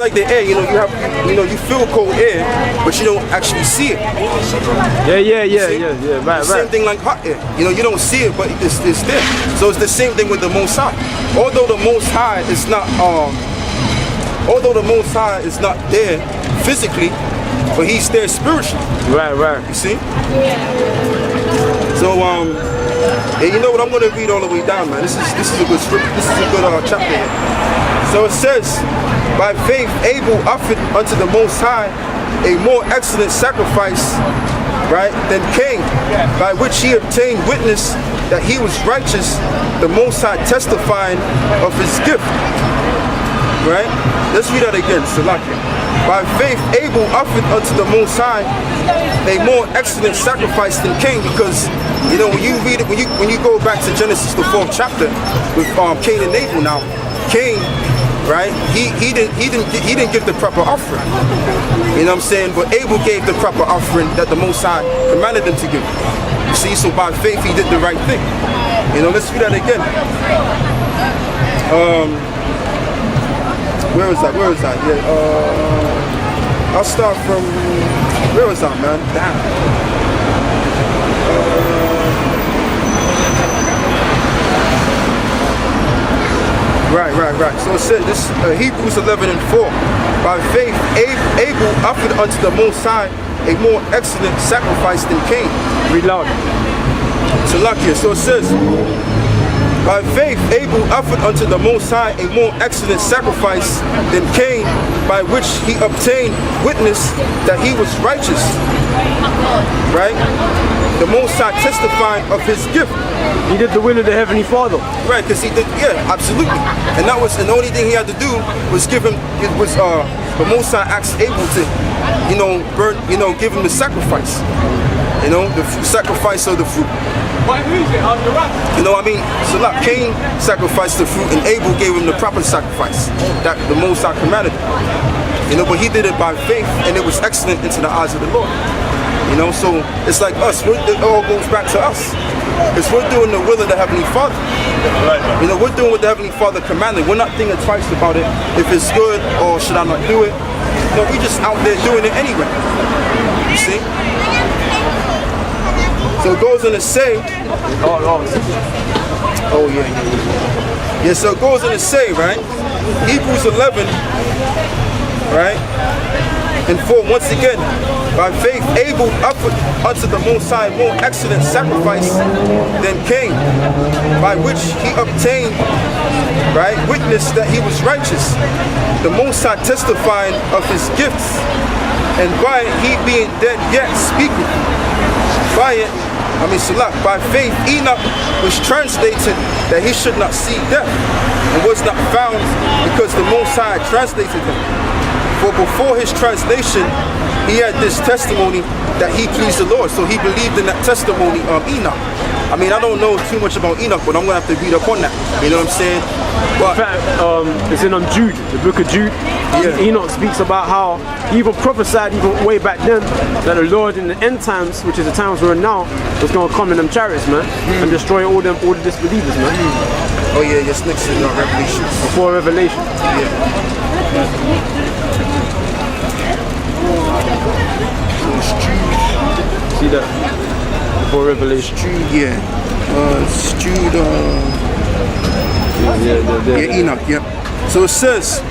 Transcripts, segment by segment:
Like the air, you feel cold air, but you don't actually see it. Yeah. Right. Same thing like hot air. You don't see it, but it's there. So it's the same thing with the Most High. Although the Most High is not there physically, but He's there spiritually. Right. You see? So and you know what? I'm going to read all the way down, man. This is a good script. This is a good chapter here. So it says, by faith Abel offered unto the Most High a more excellent sacrifice, right, than Cain, by which he obtained witness that he was righteous, the Most High testifying of his gift. Right? Let's read that again. Salakia. By faith Abel offered unto the Most High a more excellent sacrifice than Cain, because when you read it, when you go back to Genesis the 4th chapter with Cain and Abel, now Cain, right, he didn't give the proper offering. You know what I'm saying? But Abel gave the proper offering that the Most High commanded him to give. You see, so by faith he did the right thing. Let's read that again. Where is that? Yeah. I'll start from. Where was that, man? Damn. Right. So it says this, Hebrews 11:4. By faith, Abel offered unto the Most High a more excellent sacrifice than Cain. Read loud. Salakia. So it says, by faith, Abel offered unto the Most High a more excellent sacrifice than Cain, by which he obtained witness that he was righteous. Right? The Most High testifying of his gift. He did the will of the Heavenly Father. Right, because he did, absolutely. And that was, and the only thing he had to do was give him, the Most High asked Abel to, give him the sacrifice. The sacrifice of the fruit. So like Cain sacrificed the fruit and Abel gave him the proper sacrifice that the Most High commanded him. But he did it by faith, and it was excellent into the eyes of the Lord. So it's like us, it all goes back to us. Because we're doing the will of the Heavenly Father. We're doing what the Heavenly Father commanded. We're not thinking twice about it, if it's good or should I not do it. We just out there doing it anyway. You see? So it goes on to say, so it goes on to say, right? Hebrews 11, right? And 4, once again, by faith Abel offered unto the Most High a more excellent sacrifice than Cain, by which he obtained, right, witness that he was righteous, the Most High testifying of his gifts, and by it he being dead yet speaking. By faith Enoch was translated that he should not see death, and was not found because the Most High translated him. For before his translation, he had this testimony that he pleased the Lord. So he believed in that testimony of Enoch. I don't know too much about Enoch, but I'm going to have to read up on that. You know what I'm saying? But, in fact, it's in Jude, the book of Jude. Enoch speaks about how he even prophesied even way back then that the Lord in the end times, which is the times we're in now, was going to come in them chariots, man, and destroy all the disbelievers, man. Oh yeah, yes, next in Revelation. Before Revelation. See that? Before Revelation. Jude, it's Jude, Enoch, So it says,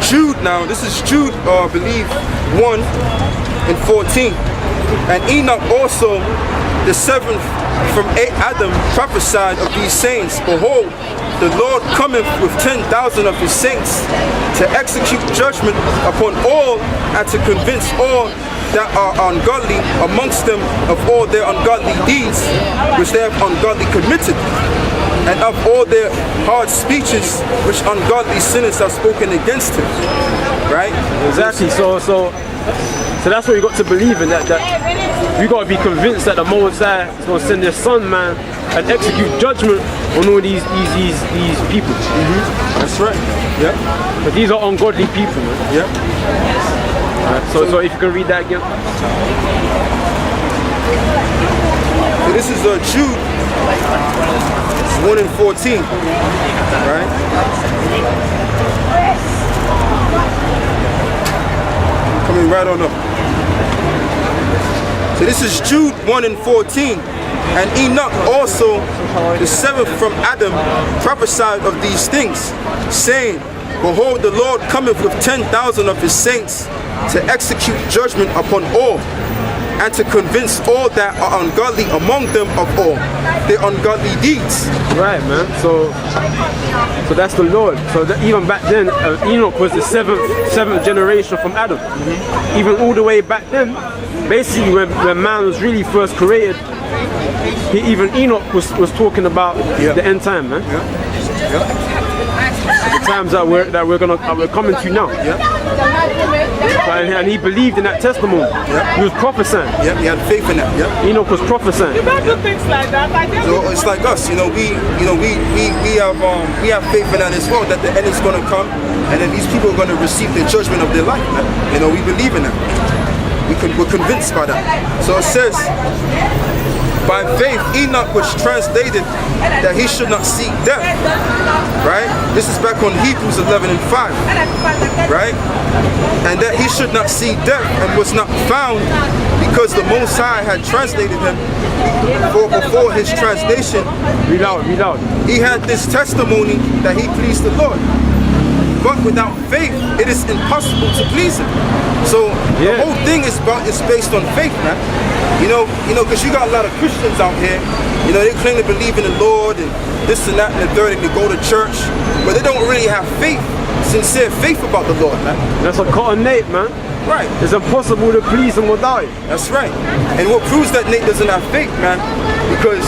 Jude now, this is Jude, I believe, 1:14. And Enoch also, the seventh from Adam, prophesied of these saints. Behold, the Lord cometh with 10,000 of his saints to execute judgment upon all and to convince all that are ungodly amongst them of all their ungodly deeds which they have ungodly committed, and of all their hard speeches which ungodly sinners have spoken against him. Right? Exactly. So that's what you got to believe in, that you got to be convinced that the Most High is going to send their son, man, and execute judgment on all these people. That's right. Yeah. But these are ungodly people, man. Yeah. Right, so if you can read that again. So this is Jude 1:14, right? right on up. So this is Jude 1 and 14. And Enoch also, the seventh from Adam, prophesied of these things, saying, Behold, the Lord cometh with 10,000 of his saints to execute judgment upon all, and to convince all that are ungodly among them of all their ungodly deeds. Right, man. So that's the Lord. So that even back then, Enoch was the seventh generation from Adam. Even all the way back then, basically when man was really first created, even Enoch was talking about the end time, man. The times that we're coming to now. And he believed in that testimony. He was prophesying. He had faith in that. Enoch was prophesying. You don't do things like that. So it's like us, we have faith in that as well, that the end is going to come, and then these people are going to receive the judgment of their life, man. We believe in that. We're convinced by that. So it says, by faith Enoch was translated that he should not see death. Right? This is back on Hebrews 11 and 5. Right? And that he should not see death, and was not found, because the Most High had translated him. For before his translation, read out. He had this testimony that he pleased the Lord. But without faith, it is impossible to please him. So the whole thing is based on faith, man. Because you got a lot of Christians out here. They claim to believe in the Lord and this and that and the third, and they go to church, but they don't really have faith, sincere faith about the Lord, man. That's a cotton Nate, man. Right. It's impossible to please him without it. That's right. And what proves that Nate doesn't have faith, man, because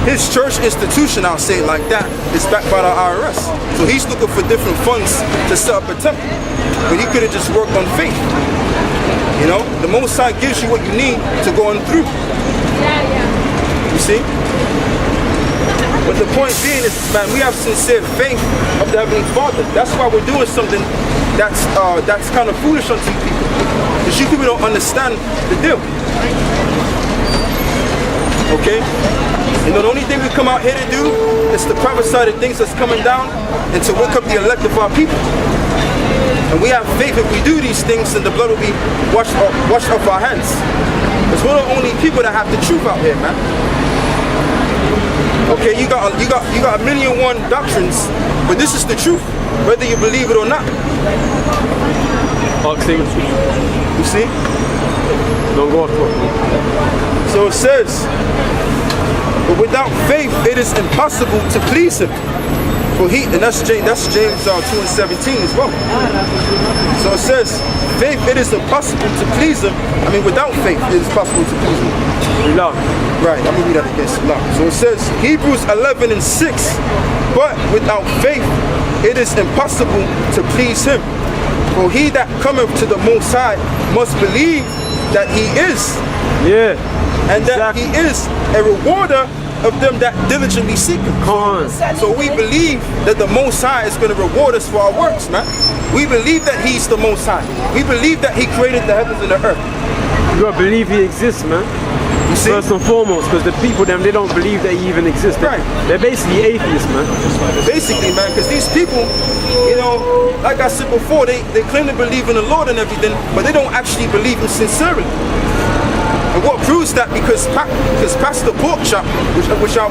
his church institution, I'll say it like that, is backed by the IRS. So he's looking for different funds to set up a temple. But he could have just worked on faith. The Most High gives you what you need to go on through. You see? But the point being is, man, we have sincere faith of the Heavenly Father. That's why we're doing something that's kind of foolish unto you people. Because you people don't understand the deal. Okay? The only thing we come out here to do is to prophesy the things that's coming down and to wake up the elect of our people. And we have faith if we do these things, and the blood will be washed off our hands. Because we're the only people that have the truth out here, man. Okay, you got a million and one doctrines, but this is the truth, whether you believe it or not. You see? Don't go off. So it says, but without faith it is impossible to please him. For and that's James 2 and 17 as well. So it says, faith, it is impossible to please him. Without faith it is possible to please him. Right, let me read that again. So it says, Hebrews 11 and 6, but without faith it is impossible to please him. For he that cometh to the Most High must believe that he is. And that he is a rewarder of them that diligently seek him. So we believe that the Most High is going to reward us for our works, man. We believe that he's the Most High. We believe that he created the heavens and the earth. You gotta believe he exists, man. You see? First and foremost, because the people, they don't believe that he even exists. They're basically atheists, man. Basically, man, because these people, like I said before, they claim to believe in the Lord and everything, but they don't actually believe him sincerely. And what proves that, because Pastor Porkchop, which I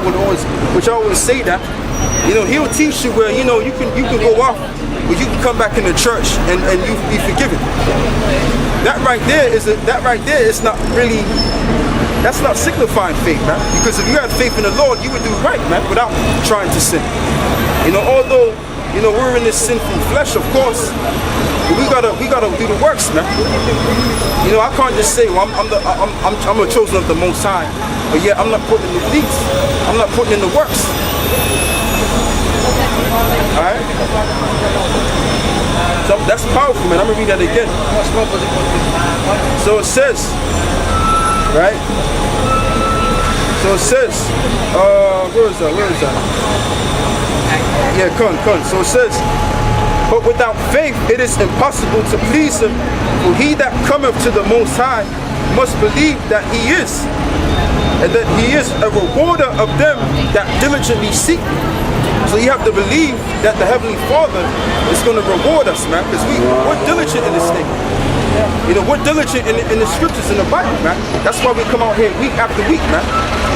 always say that, he'll teach you where you can go off, but you can come back in the church and you be forgiven. That right there is not really, that's not signifying faith, man. Because if you had faith in the Lord, you would do right, man, without trying to sin. Although we're in this sinful flesh, of course, but we gotta do the works, man. I can't just say, well, I'm a chosen of the Most High, but yet I'm not putting in the deeds. I'm not putting in the works. All right. So that's powerful, man. I'm gonna read that again. So it says, right? So it says, where is that? Yeah, come. So it says, but without faith it is impossible to please him. For he that cometh to the Most High must believe that he is, and that he is a rewarder of them that diligently seek him. So you have to believe that the Heavenly Father is going to reward us, man, because we're diligent in this thing. You know, we're diligent in the scriptures, in the Bible, man. That's why we come out here week after week, man.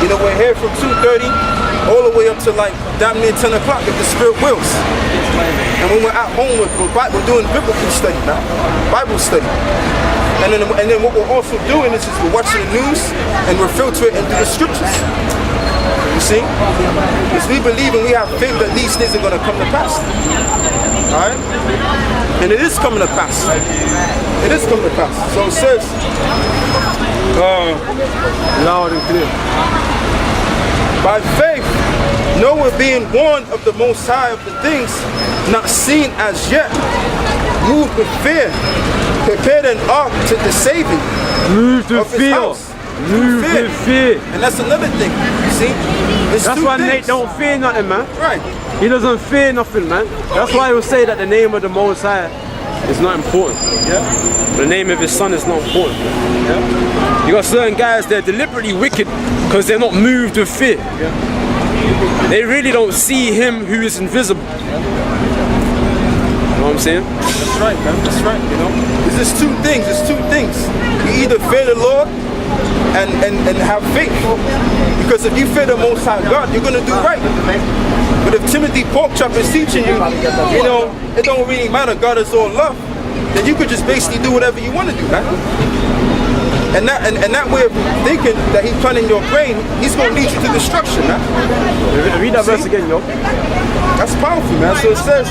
You know, we're here from 2:30 all the way up to like damn near 10 o'clock if the Spirit wills. And when we're at home, we're doing biblical study, man. Bible study. And then what we're also doing is we're watching the news and we're filtering it through the scriptures. You see? Because we believe and we have faith that these things are going to come to pass. Alright? And it is coming to pass. It is coming to pass. So it says, Loud and clear. by faith, Noah being warned of the Most High of the things not seen as yet, moved with fear, prepared an ark to the saving Moved with of his fear. house. Moved with fear. And that's another thing. You see? It's That's two why things. Nate don't fear nothing, man. Right. He doesn't fear nothing, man. That's why he will say that the name of the Most High is not important. Yeah. The name of his son is not important. Yeah. You got certain guys, they're deliberately wicked because they're not moved with fear. Yeah. They really don't see him who is invisible. You know what I'm saying? That's right, man. That's right. You know, there's two things. There's two things. You either fear the Lord and have faith, because if you fear the Most High God, you're gonna do right. But if Timothy Porkchop is teaching you, you know, it don't really matter. God is all love. Then you could just basically do whatever you want to do, man. And that way of thinking that he's planning your brain, he's gonna lead you to destruction, man. Read that verse again, yo. That's powerful, man. So it says,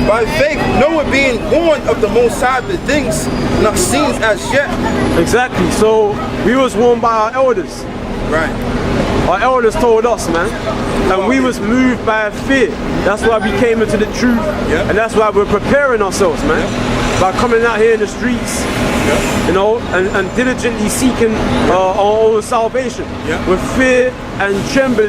by faith, Noah being warned of the Most High, the things not seen as yet. Exactly. So we was warned by our elders. Right. Our elders told us, man, and we was moved by fear. That's why we came into the truth, Yeah. and that's why we're preparing ourselves, man, by coming out here in the streets, you know, and diligently seeking our own salvation Yeah. with fear and trembling.